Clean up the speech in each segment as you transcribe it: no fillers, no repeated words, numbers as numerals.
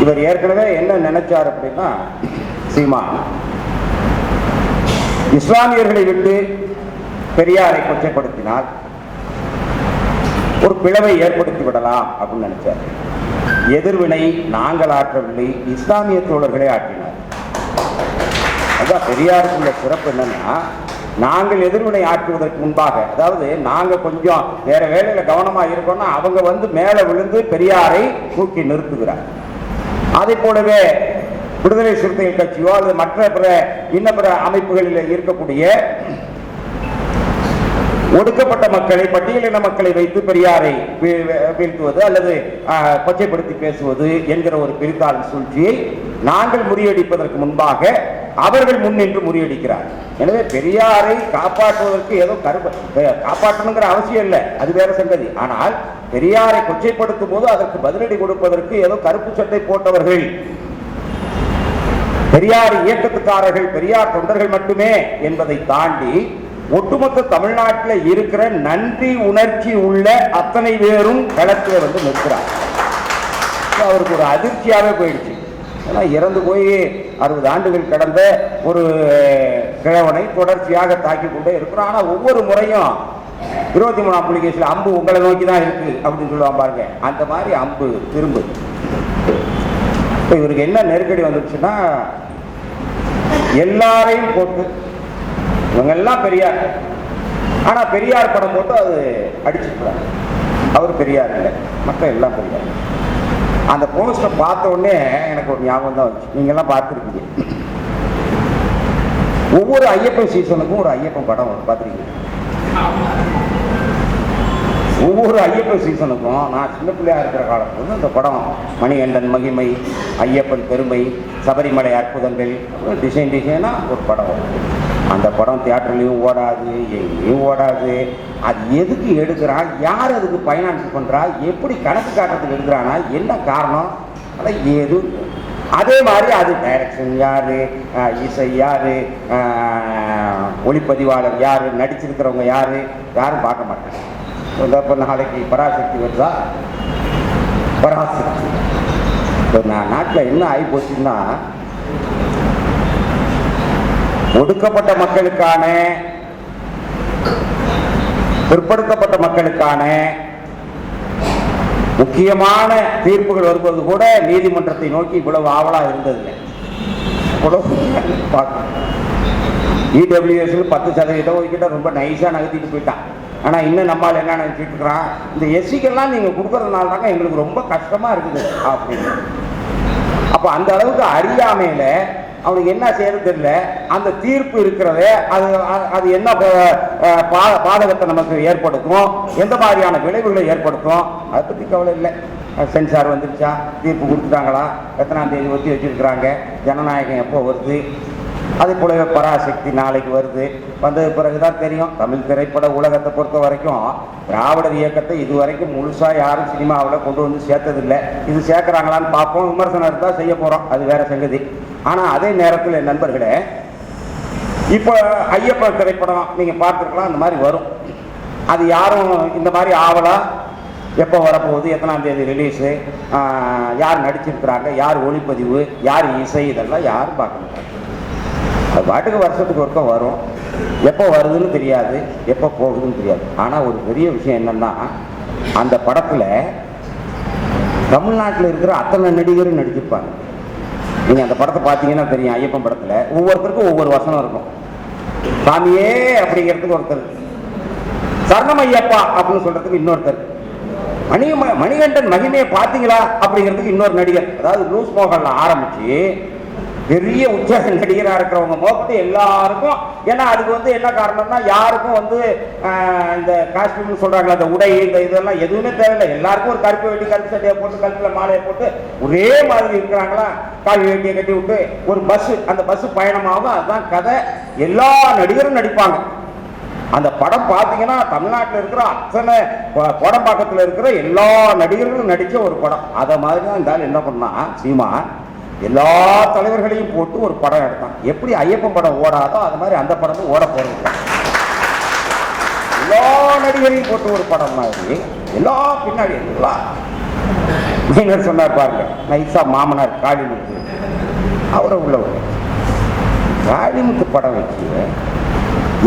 இவர் ஏற்கனவே என்ன நினைச்சார் அப்படின்னா, சீமான் இஸ்லாமியர்களை விட்டு பெரியாரை கொச்சைப்படுத்தினால் ஒரு பிளவை ஏற்படுத்தி விடலாம் அப்படின்னு நினைச்சார். எதிர்வினை நாங்கள் ஆற்றவில்லை, இஸ்லாமிய தோழர்களே ஆற்றினார். அதான் பெரியாருக்குள்ள சிறப்பு என்னன்னா, நாங்கள் எதிர்வினை ஆற்றுவதற்கு முன்பாக, அதாவது நாங்கள் கொஞ்சம் வேற வேலையில கவனமா இருக்கோம்னா அவங்க வந்து மேலே விழுந்து பெரியாரை தூக்கி நிறுத்துகிறார். அதே போலவே விடுதலை சிறுத்தைகள் கட்சியோ அல்லது மற்ற இன்ன பிற அமைப்புகளில் இருக்கக்கூடிய ஒடுக்கப்பட்ட மக்களை, பட்டியலின மக்களை வைத்து பெரியாரை வீழ்த்துவது அல்லது கொச்சைப்படுத்தி பேசுவது என்கிற ஒரு பிரித்தாள் சூழ்ச்சியை நாங்கள் முறியடிப்பதற்கு முன்பாக அவர்கள் முன்னின்று முறியடிக்கிறார். எனவே பெரியாரை காப்பாற்றுவதற்கு ஏதோ காப்பாற்றணுங்கிற அவசியம் இல்லை, அது வேற சங்கதி. ஆனால் பெரியாரை கொச்சைப்படுத்தும் போது அதற்கு பதிலடி கொடுப்பதற்கு ஏதோ கருப்பு சட்டை போட்டவர்கள், பெரியார் இயக்கத்துக்காரர்கள், பெரியார் தொண்டர்கள் மட்டுமே என்பதை தாண்டி ஒட்டுமொத்த தமிழ்நாட்டில் இருக்கிற நன்றி உணர்ச்சி உள்ள அத்தனை பேரும் களத்தில் வந்து நிற்கிறார். அவருக்கு ஒரு அதிர்ச்சியாகவே போயிடுச்சு. ஏன்னா இறந்து போய் 60 ஆண்டுகள் கடந்த ஒரு கிழவனை தொடர்ச்சியாக தாக்கி கொண்டே இருக்கிறோம். ஆனால் ஒவ்வொரு முறையும் 23ஆம் புலிகேசியில் அம்பு உங்களை நோக்கி தான் இருக்கு அப்படின்னு சொல்லுவாங்க பாருங்க, அந்த மாதிரி அம்பு திரும்பு. இப்போ இவருக்கு என்ன நெருக்கடி வந்துடுச்சுன்னா, எல்லாரையும் போட்டு இவங்கெல்லாம் பெரியார், ஆனா பெரியார் படம் போட்டு அது அடிச்சுக்கிறாங்க. அவர் பெரியார் இல்லை, மற்ற எல்லாம் பெரியார். அந்த போஸ்டர் பார்த்த உடனே எனக்கு ஒரு ஞாபகம் தான் வந்துச்சு. நீங்க எல்லாம் பார்த்துருக்கீங்க, ஒவ்வொரு ஐயப்பன் சீசனுக்கும் ஒரு ஐயப்பன் படம் வரும், பார்த்துருக்கீங்க? ஒவ்வொரு ஐயப்பன் சீசனுக்கும் நான் சின்ன பிள்ளையா இருக்கிற காலத்துல வந்து அந்த படம் மணிகண்டன் மகிமை, ஐயப்பன் பெருமை, சபரிமலை அற்புதங்கள், டிசைனா ஒரு படம் வரும். அந்த படம் தியேட்டர்லையும் ஓடாது, எங்கேயும் ஓடாது. அது எதுக்கு எடுக்கிறான், யார் அதுக்கு ஃபைனான்ஸ் பண்ணுறா, எப்படி கணக்கு காட்டுறதுக்கு எடுக்கிறானா, என்ன காரணம், அதான் ஏது. அதே மாதிரி அது டைரக்ஷன் யார், இசை யார், ஒளிப்பதிவாளர் யார், நடிச்சிருக்கிறவங்க யார், யாரும் பார்க்க மாட்டாங்க. இப்போ நாளைக்கு பராசக்தி வருதா, பராசக்தி இப்போ நாட்டில் என்ன ஆகி போச்சுன்னா, ஒடுக்கப்பட்ட மக்களுக்கான, பிற்படுத்தப்பட்ட மக்களுக்கான முக்கியமான தீர்ப்புகள் வருவது கூட நீதிமன்றத்தை நோக்கி இவ்வளவு ஆவலா இருந்தது. இடபிள்யூஎஸ் 10% ஒதுக்கிட்ட ரொம்ப நைஸா நகர்த்திட்டு போயிட்டான். ஆனா இன்னும் நம்மால் என்ன நினைச்சிட்டு இருக்கிறான், இந்த எஸ்சிக்கெல்லாம் நீங்க கொடுக்கறதுனால தாங்க எங்களுக்கு ரொம்ப கஷ்டமா இருக்குது அப்படின்னு. அப்ப அந்த அளவுக்கு அறியாமையில அவனுக்கு என்ன செய்யறது தெரியல. அந்த தீர்ப்பு இருக்கிறத அது என்ன பாதகத்தை நமக்கு ஏற்படுத்தும், எந்த மாதிரியான விளைவுகளை ஏற்படுத்தும், அதை பற்றி கவலை இல்லை. சென்சார் வந்துருச்சா, தீர்ப்பு கொடுத்துட்டாங்களா, எத்தனாம் தேதி ஒத்தி வச்சிருக்கிறாங்க, ஜனநாயகம் எப்போ வருது, அதே போலவே பராசக்தி நாளைக்கு வருது. வந்தது பிறகுதான் தெரியும். தமிழ் திரைப்பட உலகத்தை பொறுத்த வரைக்கும் திராவிடர் இயக்கத்தை இதுவரைக்கும் முழுசா யாரும் சினிமாவில் கொண்டு வந்து சேர்த்ததில்லை. இது சேர்க்கிறாங்களான்னு பார்ப்போம், விமர்சனம் இருந்தால் செய்ய போறோம், அது வேற சங்கதி. ஆனா அதே நேரத்தில் நண்பர்களே, இப்போ ஐயப்பன் திரைப்படம் நீங்க பார்த்துருக்கலாம், அந்த மாதிரி வரும். அது யாரும் இந்த மாதிரி ஆவலா எப்போ வரப்போகுது, எத்தனாம் தேதி ரிலீஸு, யார் நடிச்சிருக்கிறாங்க, யார் ஒளிப்பதிவு, யார் இசை, இதெல்லாம் யாரும் பார்க்க மாட்டாங்க. அது பாட்டுக்கு வருஷத்துக்கு ஒருக்க வரும், எப்போ வருதுன்னு தெரியாது, எப்போ போகுதுன்னு தெரியாது. ஆனால் ஒரு பெரிய விஷயம் என்னன்னா, அந்த படத்தில் தமிழ்நாட்டில் இருக்கிற அத்தனை நடிகரும் நடிச்சிருப்பாங்க. நீங்கள் அந்த படத்தை பார்த்தீங்கன்னா தெரியும். ஐயப்பன் படத்தில் ஒவ்வொருத்தருக்கும் ஒவ்வொரு வசனம் இருக்கும். சாமியே அப்படிங்கிறதுக்கு ஒருத்தர், சரணம் ஐயப்பா அப்படின்னு சொல்றதுக்கு இன்னொருத்தர், மணிகண்டன் மகிமையை பார்த்தீங்களா அப்படிங்கிறதுக்கு இன்னொரு நடிகர். அதாவது லூஸ் மோகன்ல ஆரம்பிச்சு பெரிய உற்சாக நடிகராக இருக்கிறவங்க மோப்பட்டு எல்லாருக்கும். ஏன்னா அதுக்கு வந்து என்ன காரணம்னா, யாருக்கும் வந்து இந்த காஸ்டியூம்னு சொல்றாங்களா, அந்த உடை, இந்த இதெல்லாம் எதுவுமே தேவையில்லை. எல்லாருக்கும் ஒரு கருப்பு வேட்டி, கருப்பு சட்டையை போட்டு, கழுத்துல மாலையை போட்டு ஒரே மாதிரி இருக்கிறாங்களா, காவி வேட்டியை கட்டி விட்டு ஒரு பஸ், அந்த பஸ் பயணமாகும். அதுதான் கதை. எல்லா நடிகரும் நடிப்பாங்க. அந்த படம் பார்த்தீங்கன்னா தமிழ்நாட்டில் இருக்கிற அத்தனை கோடம்பாக்கத்தில் இருக்கிற எல்லா நடிகர்களும் நடித்த ஒரு படம். அதை மாதிரி தான் இருந்தாலும் என்ன பண்ணா, சீமா எல்லா தலைவர்களையும் போட்டு ஒரு படம் எடுத்தான். எப்படி ஐயப்பன் படம் ஓடாதோ அது மாதிரி அந்த படமும் ஓட போறது. எல்லா நடிகரையும் போட்டு ஒரு படம் மாதிரி, எல்லா பின்னாடி எல்லா மைனர் சொன்னார் பாருங்க, நைசா மாமனார் காளிமுத்து, அவரை உள்ளவர். காளிமுத்து படம் வச்சிய,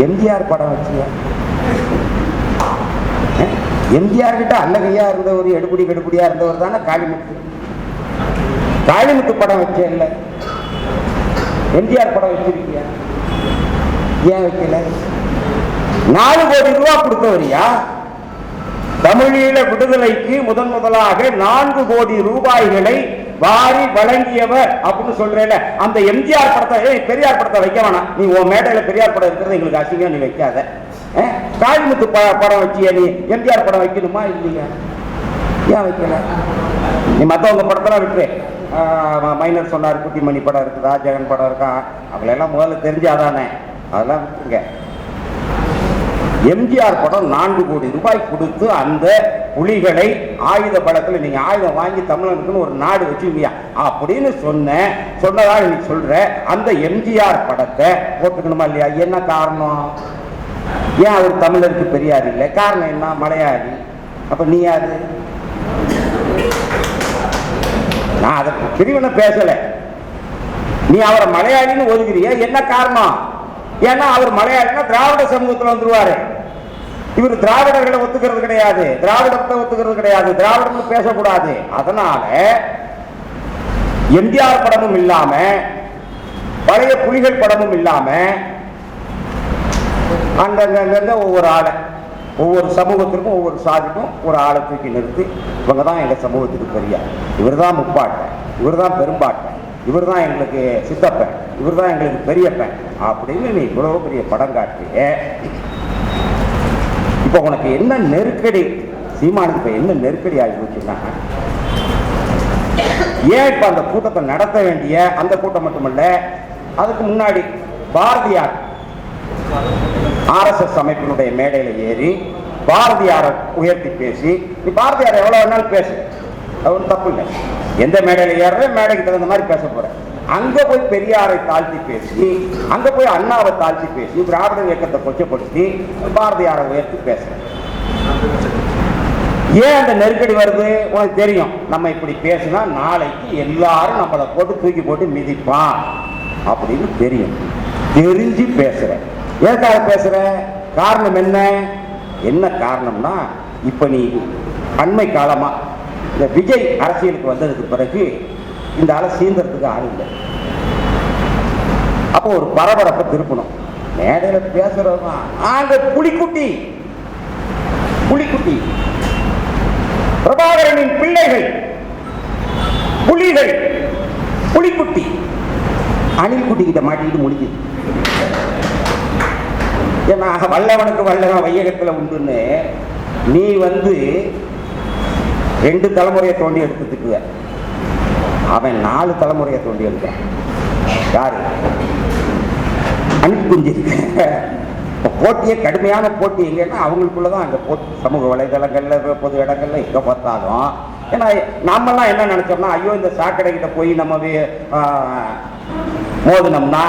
எம்ஜிஆர் படம் வச்சிய, எம்ஜிஆர் கிட்ட அல்லகையா இருந்தவர், எடுபடியா இருந்தவர் தானே காளிமுத்து. காளிமுத்து படம் வச்ச இல்ல, எம்ஜிஆர் படம் வச்சிருக்கியா? ஏன் வைக்கல? 4 கோடி ரூபாய் கொடுத்தவரியா? தமிழீழ விடுதலைக்கு முதலாக 4 கோடி ரூபாய்களை வாரி வழங்கியவர் அப்படின்னு சொல்றேன். அந்த எம்ஜிஆர் படத்தை, பெரியார் படத்தை வைக்க வேணாம், நீ உன் மேடையில பெரியார் படம் இருக்கிறது எங்களுக்கு அசிங்கம், நீ வைக்காத. காளிமுத்து படம் வச்சிய, நீ எம்ஜிஆர் படம் வைக்கணுமா இல்லையா? ஏன் வைக்கல? நீ மற்றவங்க படத்தெல்லாம் விட்டு, மைனர் சொன்னார், குட்டிமணி படம் இருக்குதா, ஜெகன் படம் இருக்கா, அவங்களெல்லாம் முதல்ல தெரிஞ்சாதானே, அதெல்லாம் விட்டுருங்க. எம்ஜிஆர் படம் 4 கோடி ரூபாய் கொடுத்து அந்த புலிகளை ஆயுத பலத்தில் நீங்க ஆயுதம் வாங்கி தமிழனுக்குன்னு ஒரு நாடு வச்சுக்கியா அப்படின்னு சொன்னதா நீ சொல்ற. அந்த எம்ஜிஆர் படத்தை போட்டுக்கணுமா இல்லையா? என்ன காரணம்? ஏன் அவர் தமிழருக்கு பெரியார் இல்லை? காரணம் என்ன? மலையாளி. அப்ப நீ யாரு? நான் அதை பிரிவினை பேசல, நீ அவரை மலையாளின்னு ஒதுக்குறிய, என்ன காரணம்? ஏன்னா அவர் மலையாளினா திராவிட சமூகத்தில் வந்துருவாரு. இவர் திராவிடர்களை ஒத்துக்கிறது கிடையாது, திராவிடத்தை ஒத்துக்கிறது கிடையாது, திராவிடம் பேசக்கூடாது. அதனால எம்ஜிஆர் படமும் இல்லாம, பழைய புலிகள் படமும் இல்லாம, அங்கங்க ஒவ்வொரு ஆளை, ஒவ்வொரு சமூகத்திற்கும் ஒவ்வொரு சாதிக்கும் ஒரு ஆளை தூக்கி நிறுத்தி, இவங்க தான் எங்க சமூகத்துக்கு பெரியார், இவர் தான் முப்பாட்டன், இவர் தான் பெரும்பாட்டன், இவர் தான் எங்களுக்கு சித்தப்பன், இவர் தான் எங்களுக்கு பெரியப்பன் அப்படின்னு நீ இவ்வளவு பெரிய படம் காட்டிய. இப்ப உனக்கு என்ன நெருக்கடி? சீமானுக்கு இப்ப என்ன நெருக்கடி ஆகி போச்சுன்னா, ஏன் இப்ப அந்த கூட்டத்தை நடத்த வேண்டிய, அந்த கூட்டம் மட்டுமல்ல, அதுக்கு முன்னாடி பாரதியார் RSS அமைப்பினுடைய மேடையில ஏறி பாரதியாரை உயர்த்தி பேசி, நீ பாரதியார் எவ்வளவு வேணாலும் பேசு, அது தப்பு இல்லை. எந்த மேடையில ஏற, மேடைக்கு தகுந்த மாதிரி பேச போற. அங்க போய் பெரியாரை தாழ்த்தி பேசி, அங்க போய் அண்ணாவை தாழ்த்தி பேசி, திராவிட இயக்கத்தை கொச்சப்படுத்தி பாரதியாரை உயர்த்தி பேச. ஏன் அந்த நெருக்கடி வருது? உனக்கு தெரியும், நம்ம இப்படி பேசினா நாளைக்கு எல்லாரும் நம்மளை போட்டு தூக்கி போட்டு மிதிப்பான் அப்படின்னு தெரியும். தெரிஞ்சு பேசுற. ஏற்காக பேசுற காரணம் என்ன? என்ன காரணம்னா, இப்ப நீ அண்மை காலமா இந்த விஜய் அரசியலுக்கு வந்ததுக்கு பிறகு இந்த ஆளை சீந்தறதுக்கு ஆள் இல்லை. அப்போ ஒரு பரபரப்பை திருப்பணும். மேடையில பேசுறவங்க ஆங்க புலிக்குட்டி, புலிக்குட்டி, பிரபாகரனின் பிள்ளைகள் புலிகள், புலிக்குட்டி அணில் குட்டி கிட்ட மாட்டிக்கிட்டு முடிக்குது. ஏன்னா வல்லவனுக்கு வல்லவன் வையகத்தில் உண்டுன்னு நீ 2 தலைமுறையை தோண்டி எடுத்துக்குவ, அவன் 4 தலைமுறையை தோண்டி எடுக்கிறான். யாரு? அணில் குஞ்சு. போட்டியே கடுமையான போட்டி எங்கன்னா அவங்களுக்குள்ளதான் அங்கே போட்டி. சமூக வலைதளங்கள்ல, பொது இடங்கள்ல எங்க பார்த்தாலும். ஏன்னா நாமெல்லாம் என்ன நினைச்சோம்னா, ஐயோ இந்த சாக்கடை கிட்ட போய் நம்ம மோதினோம்னா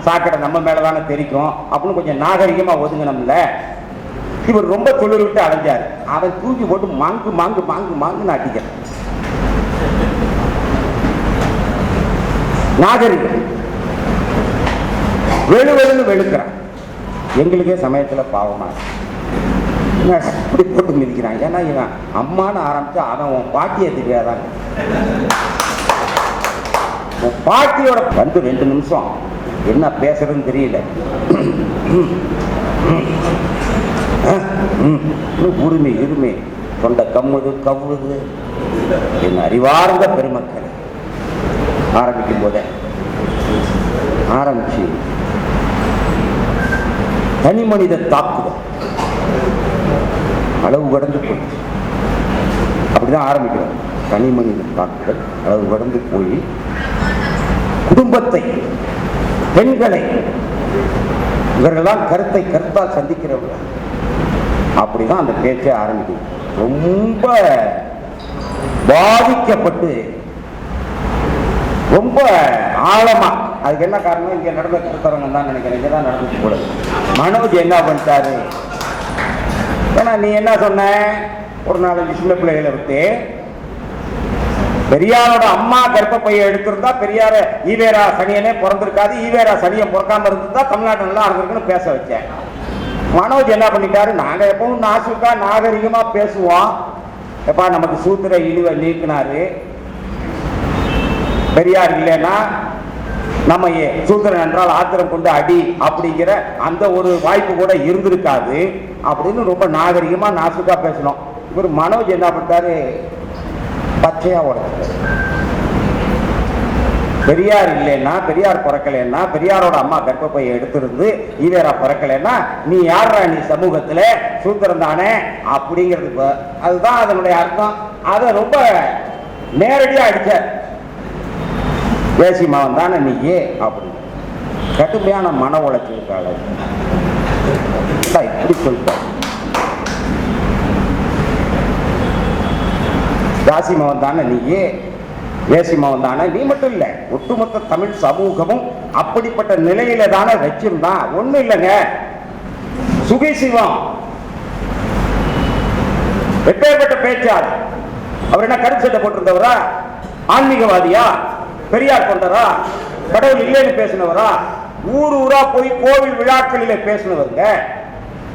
சாக்கடை நம்ம மேலதானே தெரிக்கும் அப்படின்னு கொஞ்சம் நாகரிகமா ஒதுங்கினோம்ல. இவர் ரொம்ப தொழில் விட்டு அலைஞ்சாரு. அவன் தூக்கி போட்டு மாங்கு மாங்கு மாங்கு மாங்குன்னு அடிக்கிறான். நாகரிகம் வெளுவெளுன்னு வெளுக்கிறான். எங்களுக்கே சமயத்துல பாவமா இப்படி போட்டு மிதிக்கிறான். ஏன்னா இவன் அம்மான்னு ஆரம்பிச்சா அவன் உன் பாட்டியை தெரியாதான். பாட்டியோட 2 நிமிஷம் என்ன பேசுறதுன்னு தெரியல. உரிமை இருமை தொண்டை கம்முது கவ்வுது. என் அறிவார்ந்த பெருமக்கள் ஆரம்பிக்கும் போதே ஆரம்பிச்சு தனி மனித தாக்குதல் அளவு கடந்து போயிடுச்சு. அப்படிதான் ஆரம்பிக்கிறோம். தனி மனித தாக்குதல் அளவு கடந்து போய் குடும்பத்தை, பெண்களை, இவர்களெல்லாம் கருத்தால் சந்திக்கிறவங்க. அப்படிதான் அந்த பேச்சை ஆரம்பிக்குது. ரொம்ப பாதிக்கப்பட்டு ரொம்ப ஆழமா. அதுக்கு என்ன காரணம்? இங்க நடந்த கருத்தரங்கம் தான் நினைக்கிறேன். இங்கதான் நடந்துச்சு கூட. மனோஜ் என்ன பண்ணிட்டாரு? ஏன்னா நீ என்ன சொன்ன, ஒரு 4 சின்ன பிள்ளைகளை விட்டு பெரியாரோட அம்மா கர்ப்பப்பையை எடுத்திருந்தா பெரியார ஈவேரா சனியனே பிறந்திருக்காது, ஈவேரா சனியை பிறக்காம இருந்திருந்தா தமிழ்நாட்டு நல்லா இருந்திருக்குன்னு பேச வச்சேன். மனோஜ் என்ன பண்ணிட்டாரு, நாங்க எப்பவும் நாசுக்கா நாகரிகமா பேசுவோம், எப்பா நமக்கு சூத்திர இழிவை நீக்கினாரு, பெரியார் இல்லைன்னா நம்ம சூத்திரன் என்றால் ஆத்திரம் கொண்டு அடி அப்படிங்கிற அந்த ஒரு வாய்ப்பு கூட இருந்திருக்காது அப்படின்னு ரொம்ப நாகரிகமா நாசுக்கா பேசணும். இவர் மனோஜ் என்ன பண்ணிட்டாரு, பச்சையா உடைச்சாரு. பெரியார் இல்லைன்னா, பெரியார் பிறக்கலைன்னா, பெரியாரோட அம்மா கர்ப்பப்பையை எடுத்திருந்து ஈவேரா பிறக்கலைன்னா நீ யாரா, நீ சமூகத்துல சூத்திரம் தானே அப்படிங்கிறது, அதுதான் அதனுடைய அர்த்தம். அதை ரொம்ப நேரடியா அடிச்சார். தேசி மகன் தானே நீயே அப்படி கடுமையான மன உளைச்சலுக்காக இப்படி சொல்லிட்டார். தாசி மகன் தானே நீயே, தேசி மகன் தானே நீ மட்டும் இல்லை, ஒட்டுமொத்த தமிழ் சமூகமும் அப்படிப்பட்ட நிலையில தானே வச்சிருந்தான். ஒண்ணும் இல்லைங்க, சுகி சிவம் எப்பேற்பட்ட பேச்சார், அவர் என்ன கருத்து சட்டை போட்டிருந்தவரா, ஆன்மீகவாதியா, பெரியார் கொண்டரா, கடவுள் இல்லைன்னு பேசினவரா, ஊர் ஊரா போய் கோவில் விழாக்களிலே பேசினவருங்க,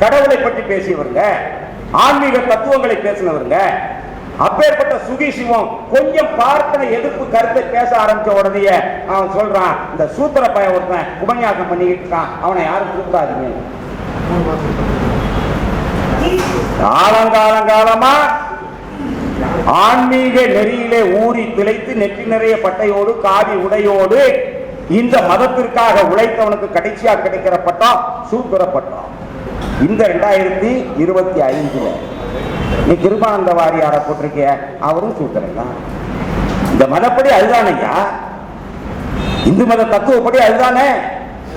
கடவுளை பற்றி பேசியவருங்க, ஆன்மீக தத்துவங்களை பேசினவருங்க. அப்பேற்பட்ட சுகி சிவம் கொஞ்சம் பார்ப்பன எதிர்ப்பு கருத்தை பேச ஆரம்பிச்ச உடனே அவன் சொல்றான், இந்த சூத்திர பையன் ஒருத்தன் உபன்யாசம் பண்ணிக்கிட்டு இருக்கான், அவனை யாரும் கூப்பிடாதீங்க. காலங்காலமா ஆன்மீக நெறியிலே ஊறி திளைத்து நெற்றி நிறைய பட்டையோடு காவி உடையோடு இந்த மதத்திற்காக உழைத்தவனுக்கு கடைசியா கிடைக்கிற பட்டம் சூத்திர பட்டம். இந்த 2025 நீ கிருபானந்த வாரியார போட்டிருக்கிய, அவரும் சூத்திரன் தான். இந்த மதப்படி அதுதானையா, இந்து மத தத்துவப்படி அதுதானே,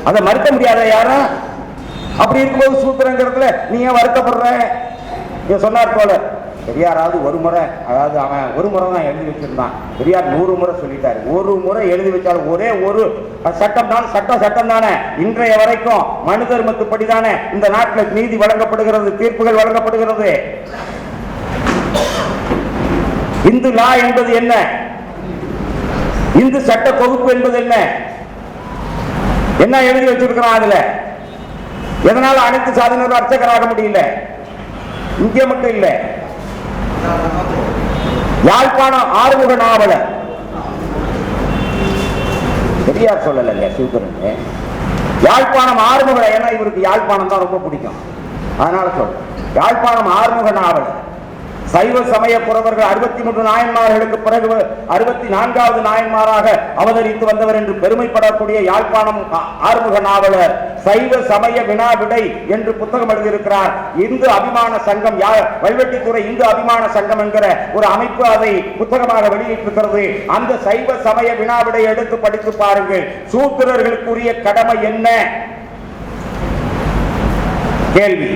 அதை மறுக்க முடியாத யாரும். அப்படி இருக்கும்போது சூத்திரங்கிறதுல நீ ஏன் வருத்தப்படுற? நீ சொன்னார் போல பெரியாராவது ஒரு முறை, அதாவது அவன் ஒரு முறை தான் எழுதி வச்சிருந்தான், பெரியார் 100 முறை சொல்லிட்டாரு. ஒரு முறை எழுதி வச்சாலும் ஒரே ஒரு சட்டம் தான், சட்டம் தானே. இன்றைய வரைக்கும் மனு தர்மத்துப்படி தானே இந்த நாட்டில் நீதி வழங்கப்படுகிறது, தீர்ப்புகள் வழங்கப்படுகிறது. இந்து லா என்பது என்ன, இந்து சட்ட தொகுப்பு என்பது என்ன, என்ன எழுதி வச்சிருக்கிறான் அதுல? எதனால அனைத்து சாதனரும் அர்ச்சகராக முடியல? இங்க மட்டும் இல்ல, யாழ்ப்பாணம் ஆறுமுக நாவலர், பெரியார் சொல்லலைங்க சூத்திரன், யாழ்ப்பாணம் ஆறுமுக, ஏன்னா இவருக்கு யாழ்ப்பாணம் தான் ரொம்ப பிடிக்கும், அதனால சொல்ற. யாழ்ப்பாணம் ஆறுமுக நாவலர் சைவ சமய புறவர்கள் 63 நாயன்மார்களுக்கு பிறகு 64வது நாயன்மாராக அவதரித்து வந்தவர் என்று பெருமைப்படக்கூடிய யாழ்ப்பாணம் ஆறுமுக நாவலர் சைவ சமய வினா விடை என்று புத்தகம் எழுதியிருக்கிறார். இந்து அபிமான சங்கம், வல்வெட்டித்துறை இந்து அபிமான சங்கம் என்கிற ஒரு அமைப்பு அதை புத்தகமாக வெளியிட்டிருக்கிறது. அந்த சைவ சமய வினா விடை எடுத்து படித்து பாருங்கள். சூத்திரர்களுக்குரிய கடமை என்ன? கேள்வி.